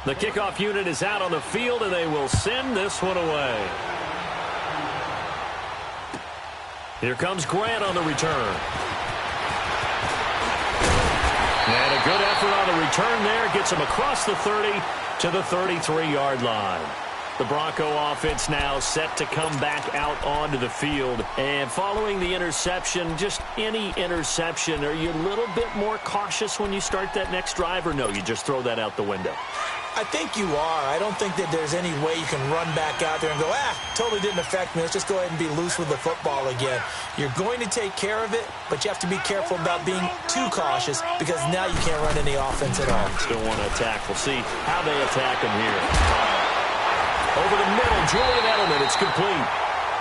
The kickoff unit is out on the field, and they will send this one away. Here comes Grant on the return. And a good effort on the return there. Gets him across the 30 to the 33-yard line. The Bronco offense now set to come back out onto the field. And following the interception, just any interception, are you a little bit more cautious when you start that next drive, or no, you just throw that out the window? I think you are. I don't think that there's any way you can run back out there and go, totally didn't affect me. Let's just go ahead and be loose with the football again. You're going to take care of it, but you have to be careful about being too cautious because now you can't run any offense at all. Still want to attack. We'll see how they attack him here. Over the middle, Julian Edelman, it's complete.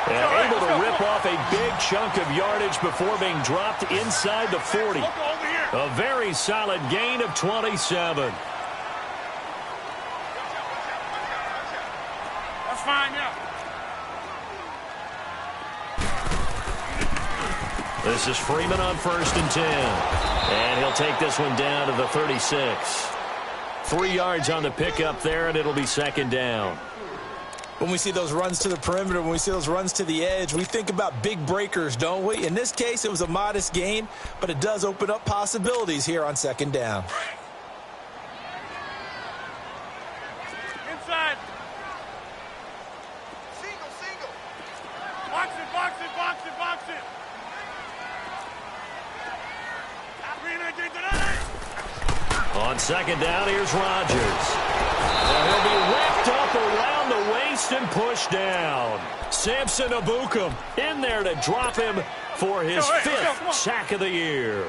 And able to rip off a big chunk of yardage before being dropped inside the 40. A very solid gain of 27. Fine, yeah. This is Freeman on 1st and 10. And he'll take this one down to the 36. 3 yards on the pickup there, and it'll be 2nd down. When we see those runs to the perimeter, when we see those runs to the edge, we think about big breakers, don't we? In this case, it was a modest gain, but it does open up possibilities here on 2nd down. Inside. Box it. On 2nd down, here's Rodgers. And he'll be wrapped up around the waist and pushed down. Samson Ebukam in there to drop him for his 5th sack of the year.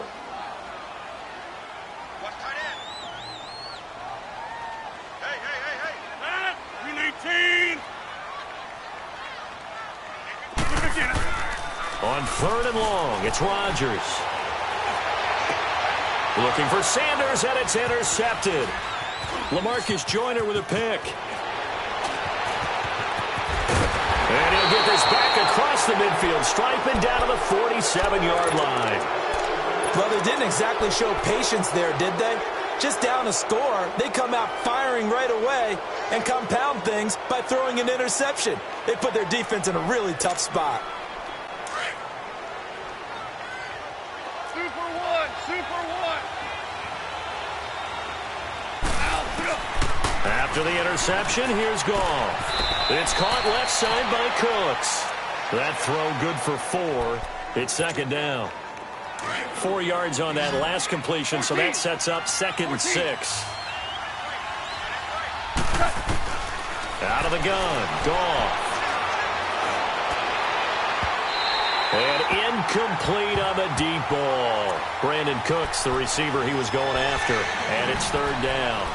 On 3rd and long, it's Rodgers. Looking for Sanders, and it's intercepted. LaMarcus Joyner with a pick. And he'll get this back across the midfield stripe and down to the 47-yard line. Well, they didn't exactly show patience there, did they? Just down a score, they come out firing right away and compound things by throwing an interception. They put their defense in a really tough spot. After the interception, here's Goff. It's caught left side by Cooks. That throw good for 4. It's 2nd down. 4 yards on that last completion, so that sets up 2nd and 6. Out of the gun, Goff. And incomplete on the deep ball. Brandon Cooks, the receiver he was going after, and it's 3rd down.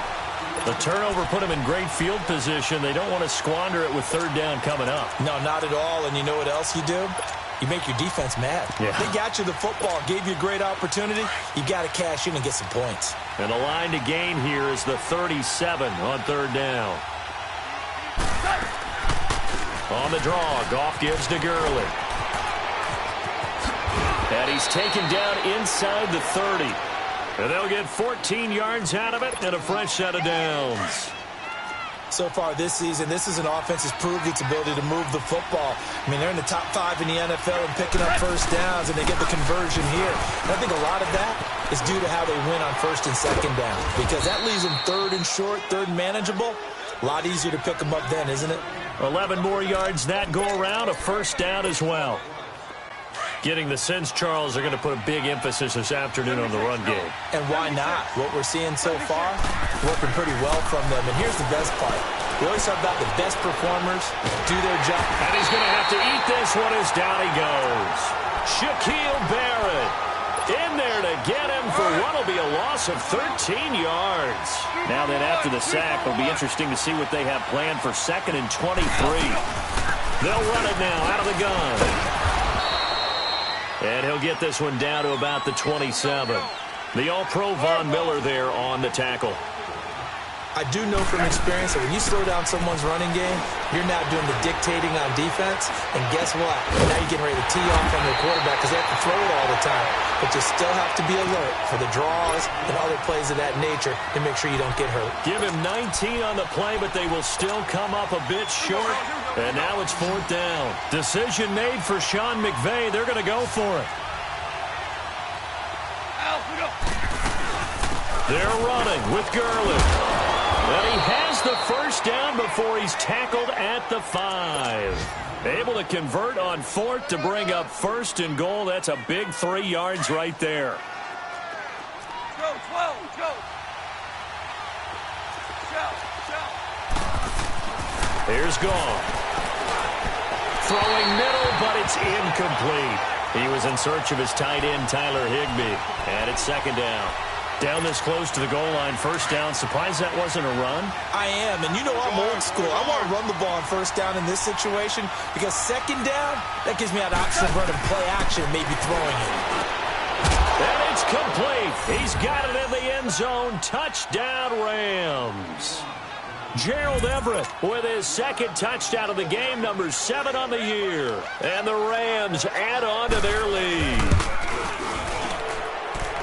The turnover put him in great field position. They don't want to squander it with 3rd down coming up. No, not at all. And you know what else you do? You make your defense mad. Yeah. They got you the football, gave you a great opportunity. You got to cash in and get some points. And the line to gain here is the 37 on 3rd down. On the draw, Goff gives to Gurley. And he's taken down inside the 30. And they'll get 14 yards out of it and a fresh set of downs. So far this season, this is an offense that's proved its ability to move the football. I mean, they're in the top 5 in the NFL and picking up 1st downs, and they get the conversion here. And I think a lot of that is due to how they win on 1st and 2nd down, because that leaves them 3rd and short, 3rd and manageable. A lot easier to pick them up then, isn't it? 11 more yards that go around, a 1st down as well. Getting the sense, Charles, are going to put a big emphasis this afternoon on the run game. And why not? What we're seeing so far, working pretty well from them. And here's the best part. We always talk about the best performers do their job. And he's going to have to eat this one as down he goes. Shaquille Barrett in there to get him for what will be a loss of 13 yards. Now then, after the sack, it'll be interesting to see what they have planned for 2nd and 23. They'll run it now out of the gun. And he'll get this one down to about the 27. The All-Pro Von Miller there on the tackle. I do know from experience that when you slow down someone's running game, you're now doing the dictating on defense. And guess what? Now you're getting ready to tee off on your quarterback because they have to throw it all the time. But you still have to be alert for the draws and other plays of that nature to make sure you don't get hurt. Give him 19 on the play, but they will still come up a bit short. And now it's 4th down. Decision made for Sean McVay. They're going to go for it. They're running with Gurley. And he has the first down before he's tackled at the 5. Able to convert on 4th to bring up 1st and goal. That's a big 3 yards right there. Go, 12, go. Here's Gone. Throwing middle, but it's incomplete. He was in search of his tight end, Tyler Higbee. And it's 2nd down. Down this close to the goal line, 1st down. Surprised that wasn't a run? I am, and you know I'm old school. I want to run the ball on 1st down in this situation because 2nd down, that gives me an option of running play action, maybe throwing it. And it's complete. He's got it in the end zone. Touchdown, Rams. Gerald Everett with his 2nd touchdown of the game, number 7 on the year. And the Rams add on to their lead.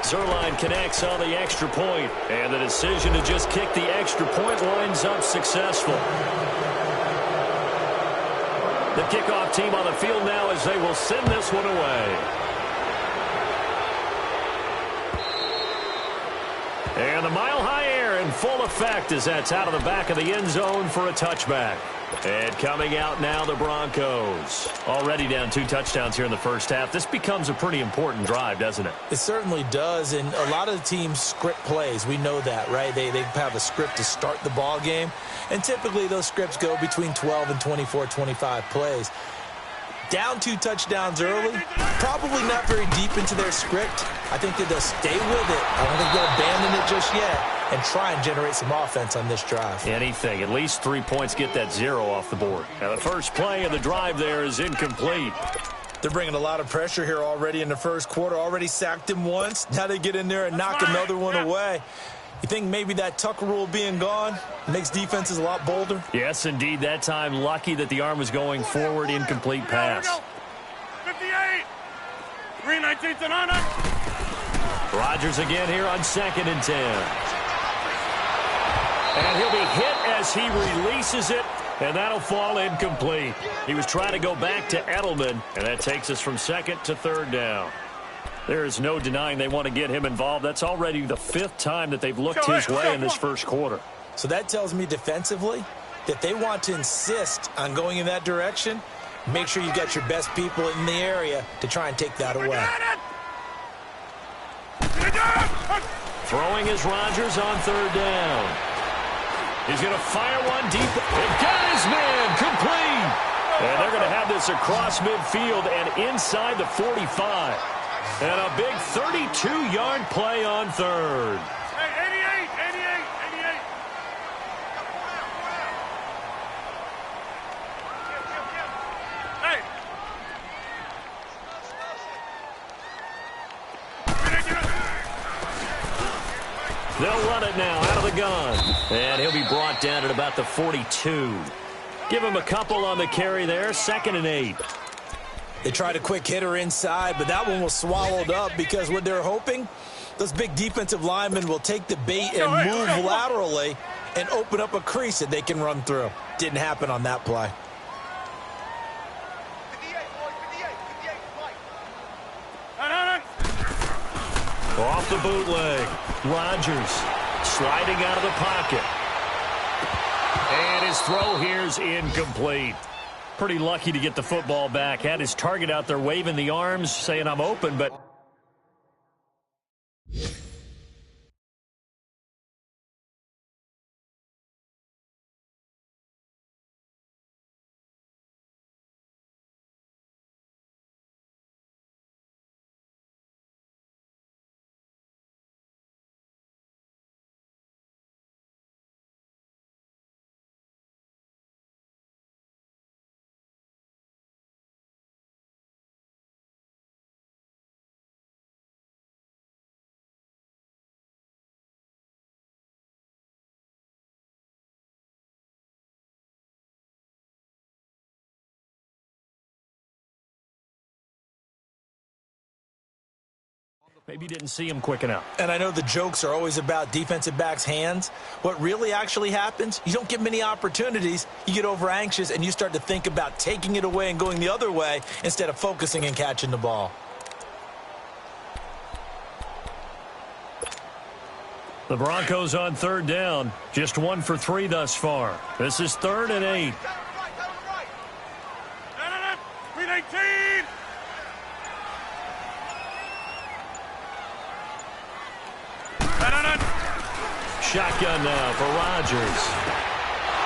Zerline connects on the extra point, and the decision to just kick the extra point winds up successful. The kickoff team on the field now as they will send this one away. And the mile-high air in full effect as that's out of the back of the end zone for a touchback. And coming out now, the Broncos. Already down 2 touchdowns here in the first half. This becomes a pretty important drive, doesn't it? It certainly does, and a lot of the teams script plays. We know that, right? They have a script to start the ball game, and typically those scripts go between 12 and 24, 25 plays. Down 2 touchdowns early, probably not very deep into their script. I think that they'll stay with it. I don't think they'll abandon it just yet and try and generate some offense on this drive. Anything. At least 3 points, get that 0 off the board. Now the first play of the drive there is incomplete. They're bringing a lot of pressure here already in the first quarter. Already sacked him once. Now they get in there and knock another one away. You think maybe that Tucker rule being gone makes defenses a lot bolder? Yes, indeed. That time, lucky that the arm was going forward. Incomplete pass. 58. 3/19 and on it. Rodgers again here on 2nd and 10. And he'll be hit as he releases it, and that'll fall incomplete. He was trying to go back to Edelman, and that takes us from 2nd to 3rd down. There is no denying they want to get him involved. That's already the 5th time that they've looked his way in this first quarter. So that tells me defensively that they want to insist on going in that direction. Make sure you got your best people in the area to try and take that away. Throwing is Rodgers on 3rd down. He's going to fire one deep. And got his man complete. And they're going to have this across midfield and inside the 45. And a big 32-yard play on 3rd. Hey, 88. Hey. They'll run it now out of the gun. And he'll be brought down at about the 42. Give him a couple on the carry there. 2nd and 8. They tried a quick hitter inside, but that one was swallowed up because what they're hoping, those big defensive linemen will take the bait and move laterally and open up a crease that they can run through. Didn't happen on that play. Off the bootleg. Rodgers sliding out of the pocket. And his throw here's incomplete. Pretty lucky to get the football back. Had his target out there waving the arms, saying I'm open, but Maybe didn't see him quick enough. And I know the jokes are always about defensive backs' hands. What really actually happens, you don't get many opportunities. You get over anxious, and you start to think about taking it away and going the other way instead of focusing and catching the ball. The Broncos on third down. Just 1 for 3 thus far. This is 3rd and 8. Green 18. Shotgun now for Rodgers.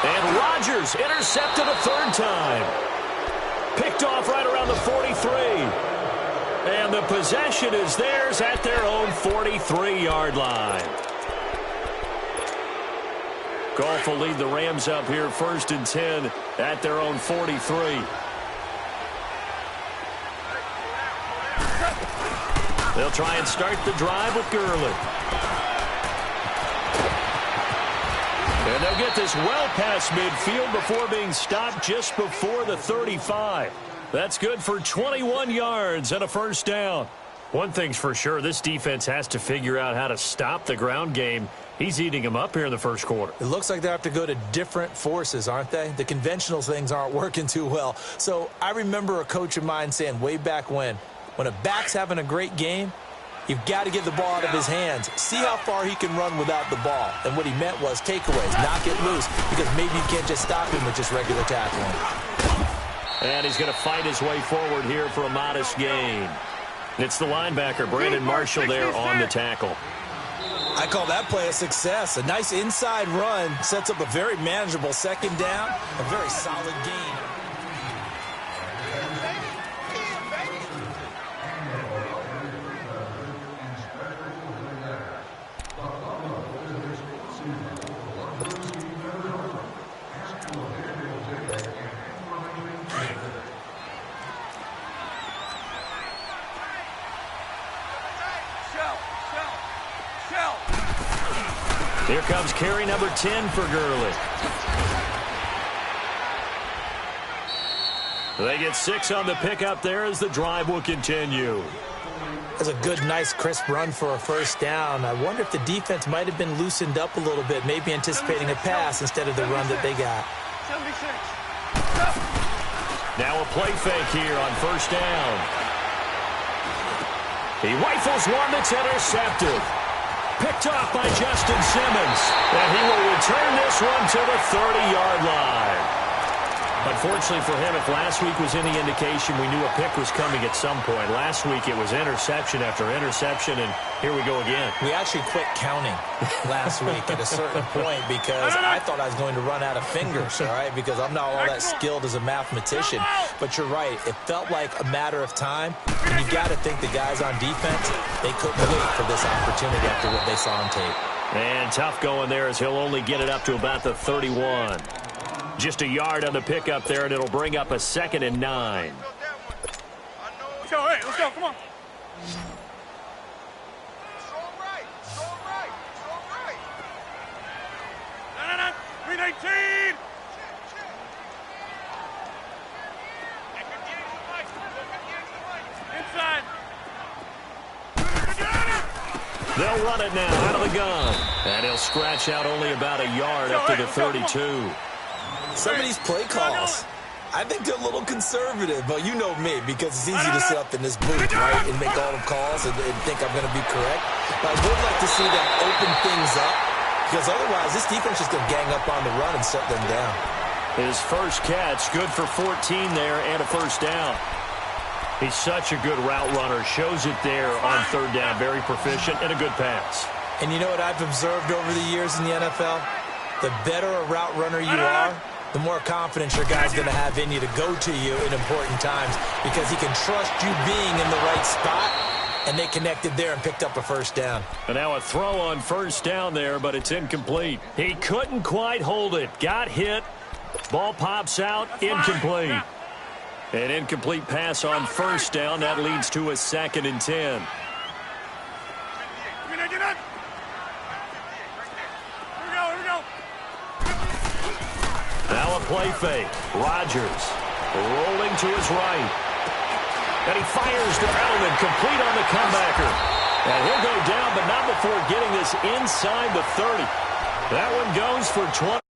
And Rodgers intercepted a 3rd time. Picked off right around the 43. And the possession is theirs at their own 43-yard line. Goff will lead the Rams up here 1st and 10 at their own 43. They'll try and start the drive with Gurley. And they'll get this well past midfield before being stopped just before the 35. That's good for 21 yards and a 1st down. One thing's for sure, this defense has to figure out how to stop the ground game. He's eating them up here in the 1st quarter. It looks like they have to go to different forces, aren't they? The conventional things aren't working too well. So I remember a coach of mine saying way back when a back's having a great game, you've got to get the ball out of his hands. See how far he can run without the ball. And what he meant was takeaways, knock it loose, because maybe you can't just stop him with just regular tackling. And he's going to fight his way forward here for a modest gain. It's the linebacker, Brandon Marshall, there on the tackle. I call that play a success. A nice inside run sets up a very manageable 2nd down, a very solid gain. Here comes carry number 10 for Gurley. They get 6 on the pickup there as the drive will continue. That's a good, nice, crisp run for a 1st down. I wonder if the defense might have been loosened up a little bit, maybe anticipating a pass instead of the run that they got. 76. Now a play fake here on 1st down. He rifles one that's intercepted. Picked off by Justin Simmons. And he will return this one to the 30-yard line. Unfortunately for him, if last week was any indication, we knew a pick was coming at some point. Last week it was interception after interception, and here we go again. We actually quit counting last week at a certain point because I thought I was going to run out of fingers, all right, because I'm not all that skilled as a mathematician. But you're right. It felt like a matter of time, and you got to think the guys on defense, they couldn't wait for this opportunity after what they saw on tape. And tough going there as he'll only get it up to about the 31. Just a yard on the pickup there, and it'll bring up a 2nd and 9. Let's go, hey, let's go, come on. No. 319. Inside. They'll run it now out of the gun. And he'll scratch out only about a yard up to the 32. Some of these play calls, I think they're a little conservative, but you know me, because it's easy to sit up in this booth, right, and make all the calls and think I'm going to be correct. But I would like to see them open things up, because otherwise this defense is going to gang up on the run and shut them down. His first catch, good for 14 there and a 1st down. He's such a good route runner, shows it there on 3rd down, very proficient and a good pass. And you know what I've observed over the years in the NFL? The better a route runner you are, the more confidence your guy's going to have in you to go to you in important times because he can trust you being in the right spot, and they connected there and picked up a 1st down. And now a throw on 1st down there, but it's incomplete. He couldn't quite hold it. Got hit. Ball pops out. Incomplete. An incomplete pass on 1st down. That leads to a 2nd and 10. Now a play fake. Rodgers rolling to his right. And he fires to Edelman, complete on the comebacker. And he'll go down, but not before getting this inside the 30. That one goes for 20.